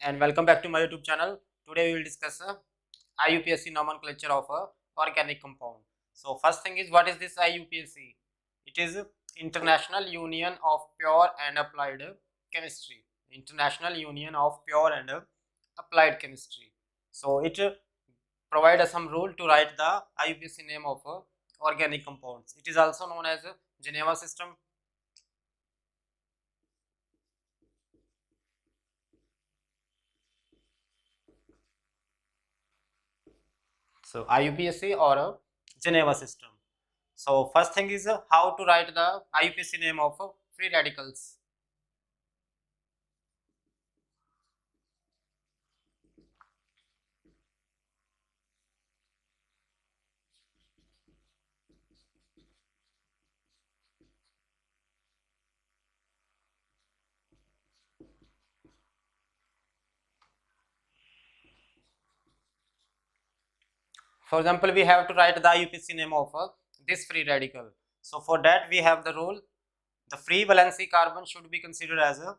and welcome back to my YouTube channel. Today we will discuss IUPAC nomenclature of organic compound. So first thing is, what is this IUPAC? It is International Union of Pure and Applied Chemistry. International Union of Pure and Applied Chemistry. So it provides us some rule to write the IUPAC name of organic compounds. It is also known as Geneva system. So IUPAC or a Geneva system. So first thing is how to write the IUPAC name of free radicals. For example, we have to write the IUPAC name of this free radical. So for that we have the rule: the free valency carbon should be considered as a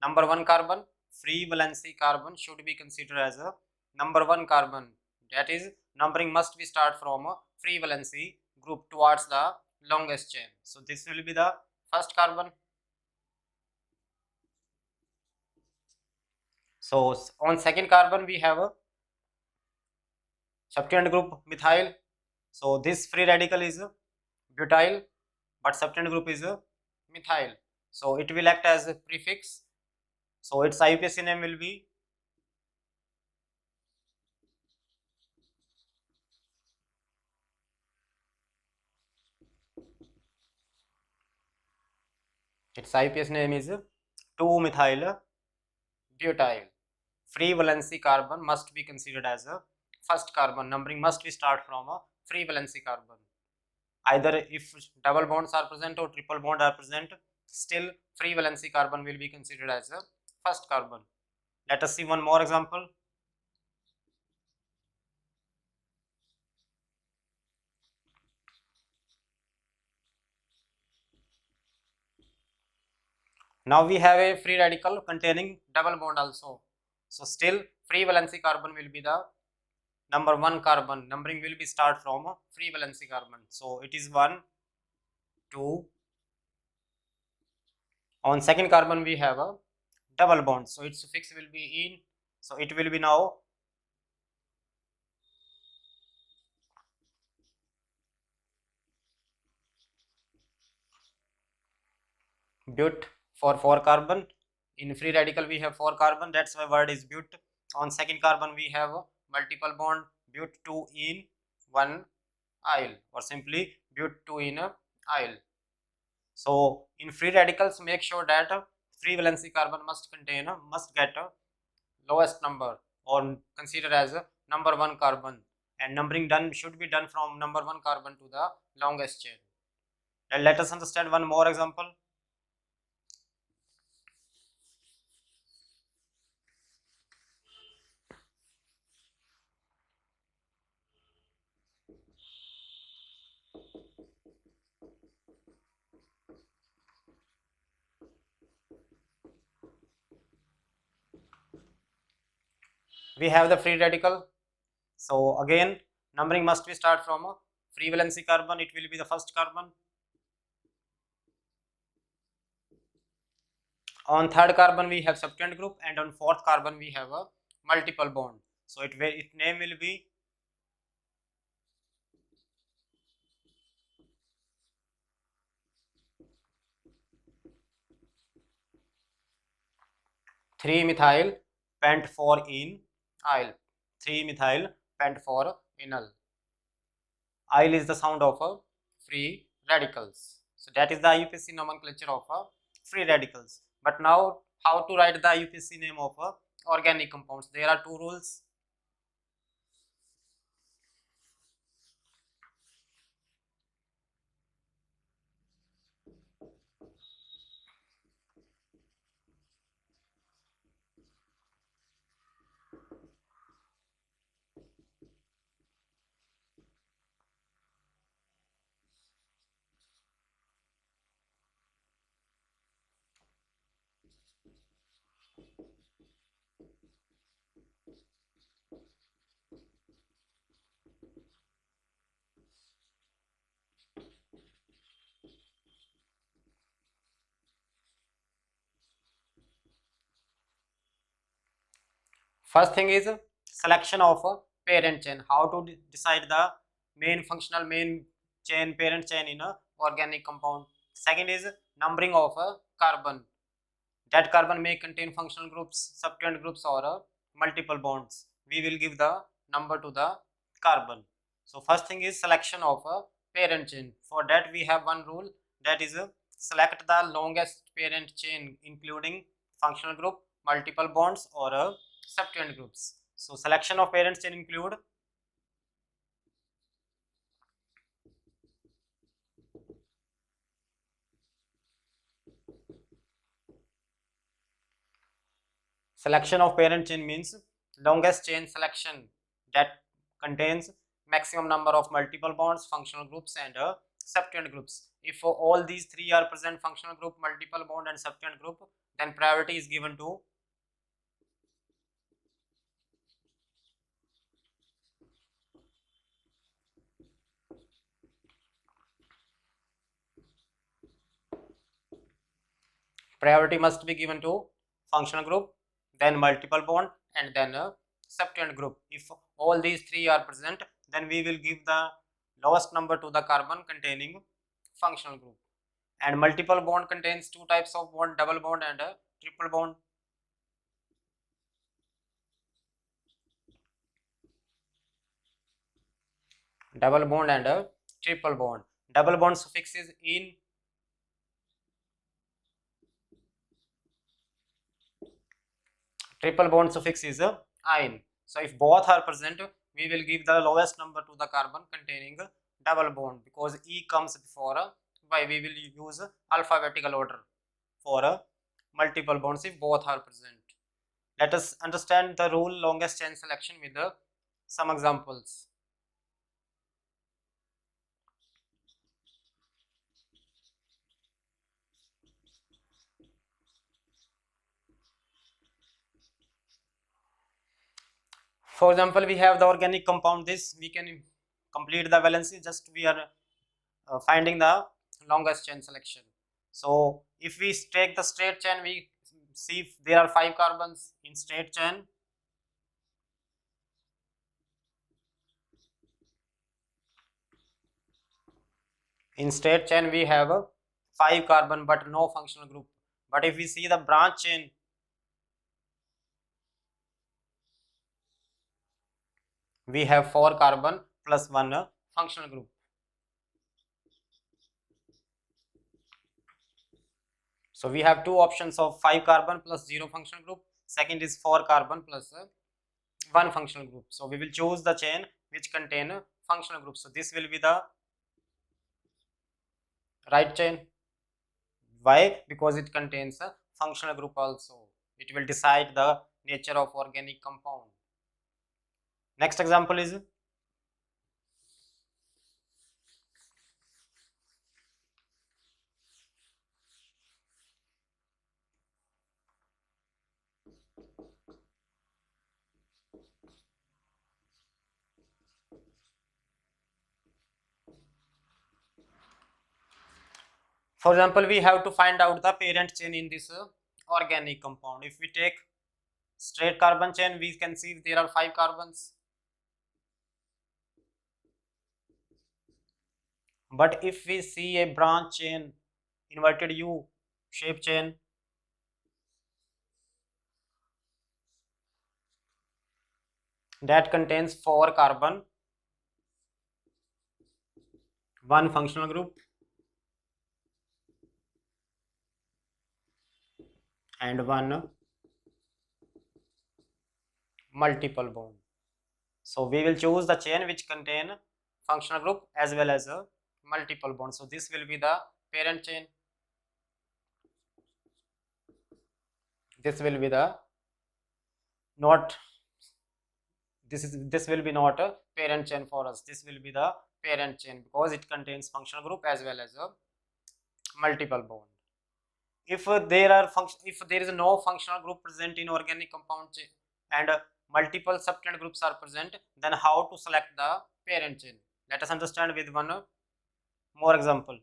number 1 carbon. Free valency carbon should be considered as a number 1 carbon. That is, numbering must be start from a free valency group towards the longest chain. So this will be the first carbon. So on second carbon we have a substituent group methyl. So this free radical is butyl, but substituent group is methyl. So it will act as a prefix. So its IUPAC name will be is 2-methyl butyl. Free valency carbon must be considered as a first carbon. Numbering must be start from a free valency carbon. Either if double bonds are present or triple bond are present, still free valency carbon will be considered as a first carbon. Let us see one more example. Now we have a free radical containing double bond also. So still free valency carbon will be the number 1 carbon. Numbering will be start from a free valency carbon. So it is 1, 2. On second carbon we have a double bond. So its suffix will be in. So it will be now but for 4 carbon. In free radical we have 4 carbon, that's why word is but. On second carbon we have a multiple bond, but 2 in 1 aisle, or simply but 2 in a aisle. So in free radicals, make sure that free valency carbon must contain must get a lowest number, or consider as a number 1 carbon, and numbering done should be done from number 1 carbon to the longest chain. And let us understand one more example. We have the free radical. So again, numbering must be start from a free valency carbon. It will be the first carbon. On third carbon we have substituent group, and on fourth carbon we have a multiple bond. So its name will be 3-methyl pent 4-enol. 3-methyl pent 4-enol. Enol is the sound of free radicals. So that is the IUPAC nomenclature of free radicals. But now, how to write the IUPAC name of organic compounds? There are two rules. First thing is selection of a parent chain. How to decide the main functional main chain, parent chain in a organic compound. Second is numbering of a carbon. That carbon may contain functional groups, substituent groups, or multiple bonds. We will give the number to the carbon. So first thing is selection of a parent chain. For that we have one rule, that is select the longest parent chain including functional group, multiple bonds, or substituent groups. So selection of parent chain include selection of parent chain means longest chain selection that contains maximum number of multiple bonds, functional groups, and substituent groups. If all these three are present, functional group, multiple bond, and substituent group, then priority is given to priority must be given to functional group, then multiple bond, and then a substituent group. If all these three are present, then we will give the lowest number to the carbon containing functional group. And multiple bond contains two types of bond, double bond and a triple bond. Double bond and a triple bond. Double bond suffix is in, triple bond suffix is ein. So if both are present, we will give the lowest number to the carbon containing double bond, because E comes before Y. We will use alphabetical order for multiple bonds if both are present. Let us understand the rule longest chain selection with some examples. For example, we have the organic compound. This we can complete the valency, just we are finding the longest chain selection. So if we take the straight chain, we see if there are 5 carbons in straight chain. In straight chain we have 5 carbon but no functional group. But if we see the branch chain, we have 4 carbon plus 1 functional group. So we have two options of 5 carbon plus 0 functional group. Second is 4 carbon plus 1 functional group. So we will choose the chain which contain a functional group. So this will be the right chain. Why? Because it contains a functional group also. It will decide the nature of organic compound. Next example is for example, we have to find out the parent chain in this organic compound. If we take straight carbon chain, we can see there are 5 carbons. But if we see a branch chain, inverted U shape chain, that contains 4 carbon, 1 functional group, and 1 multiple bond. So we will choose the chain which contain functional group as well as a multiple bond. So this will be the parent chain. This will be the not, this will be not a parent chain for us. This will be the parent chain because it contains functional group as well as a multiple bond. If there is no functional group present in organic compound chain and multiple substituent groups are present, then how to select the parent chain? Let us understand with one more example.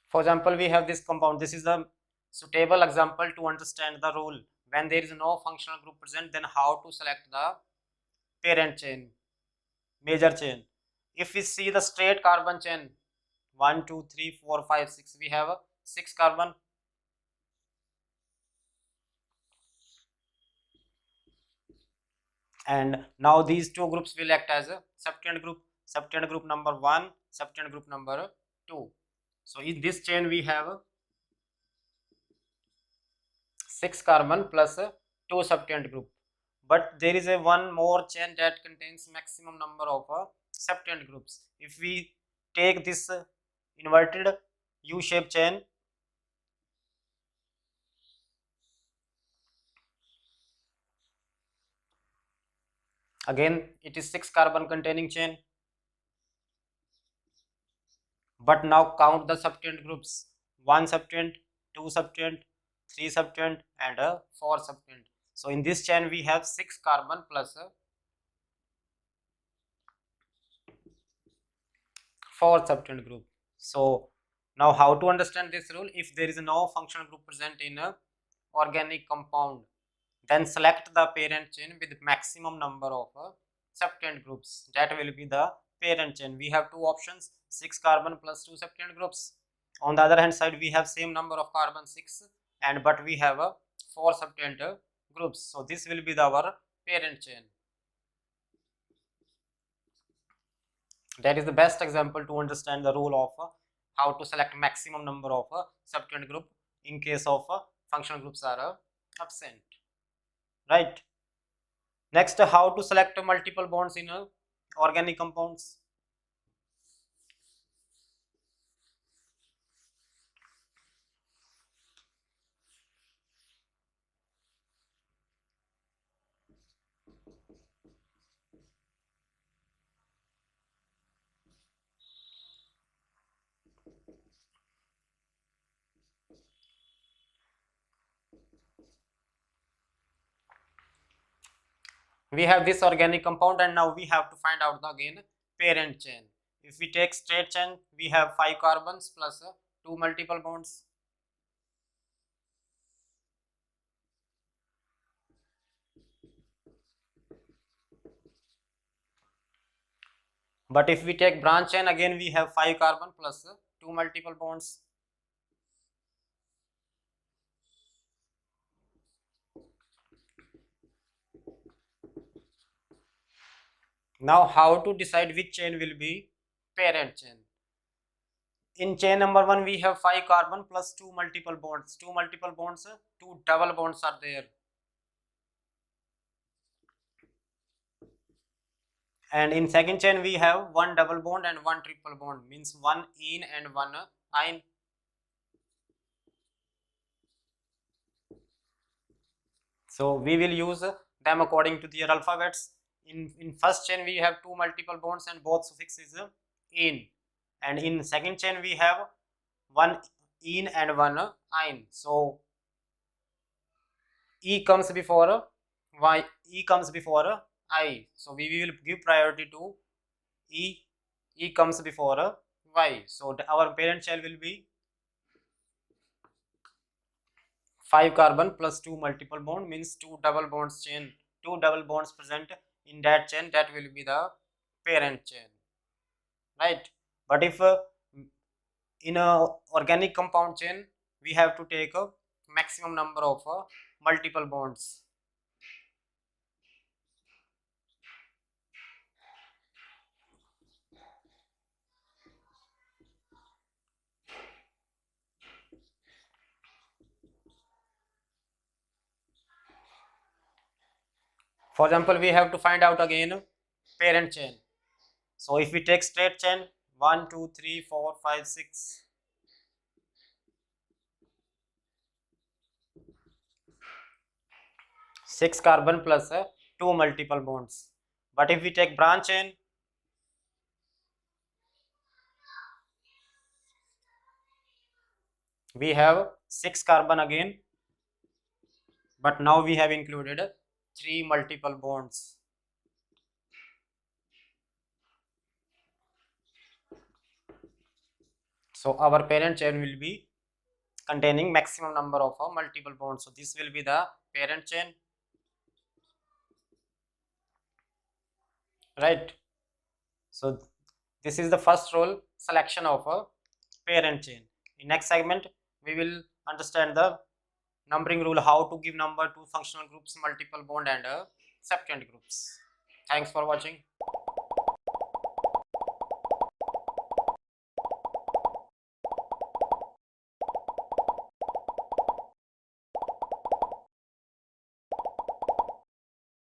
For example, we have this compound. This is a suitable example to understand the rule. When there is no functional group present, then how to select the parent chain, major chain. If we see the straight carbon chain, 1 2 3 4 5 6, we have 6 carbon, and now these two groups will act as a substituent group number 1, substituent group number 2. So in this chain we have 6 carbon plus 2 substituent group, but there is a one more chain that contains maximum number of substituent groups. If we take this inverted U-shaped chain, again it is 6 carbon containing chain, but now count the substituent groups: 1 substituent, 2 substituent, 3 substituent, and 4 substituent. So in this chain we have 6 carbon plus 4 substituent group. So now how to understand this rule? If there is no functional group present in a organic compound, then select the parent chain with maximum number of substituent groups. That will be the parent chain. We have two options: 6 carbon plus 2 substituent groups. On the other hand side, we have same number of carbon 6, and but we have 4 substituent groups. So this will be our parent chain. That is the best example to understand the rule of how to select maximum number of substituent group in case of functional groups are absent. Right. Next, how to select multiple bonds in organic compounds. We have this organic compound, and now we have to find out the again parent chain. If we take straight chain, we have 5 carbons plus 2 multiple bonds. But if we take branch chain, again we have 5 carbon plus 2 multiple bonds. Now how to decide which chain will be parent chain? In chain number 1, we have 5 carbon plus 2 multiple bonds. 2 multiple bonds, 2 double bonds are there. And in second chain, we have 1 double bond and 1 triple bond, means 1 ene and 1 ine. So we will use them according to their alphabets. In first chain, we have 2 multiple bonds and both suffixes ene. And in second chain, we have 1 ene and 1 ine. So E comes before Y, E comes before I. So we will give priority to E. E comes before Y. So our parent chain will be 5 carbon plus 2 multiple bond, means 2 double bonds chain. 2 double bonds present in that chain, that will be the parent chain, right? But if in a organic compound chain, we have to take a maximum number of multiple bonds. For example, we have to find out again parent chain. So if we take straight chain, 1 2 3 4 5 6, 6 carbon plus 2 multiple bonds. But if we take branch chain, we have 6 carbon again, but now we have included 3 multiple bonds. So our parent chain will be containing maximum number of multiple bonds. So this will be the parent chain, right? So this is the first rule, selection of a parent chain. In next segment we will understand the numbering rule, how to give number to functional groups, multiple bond and substituent groups. Thanks for watching.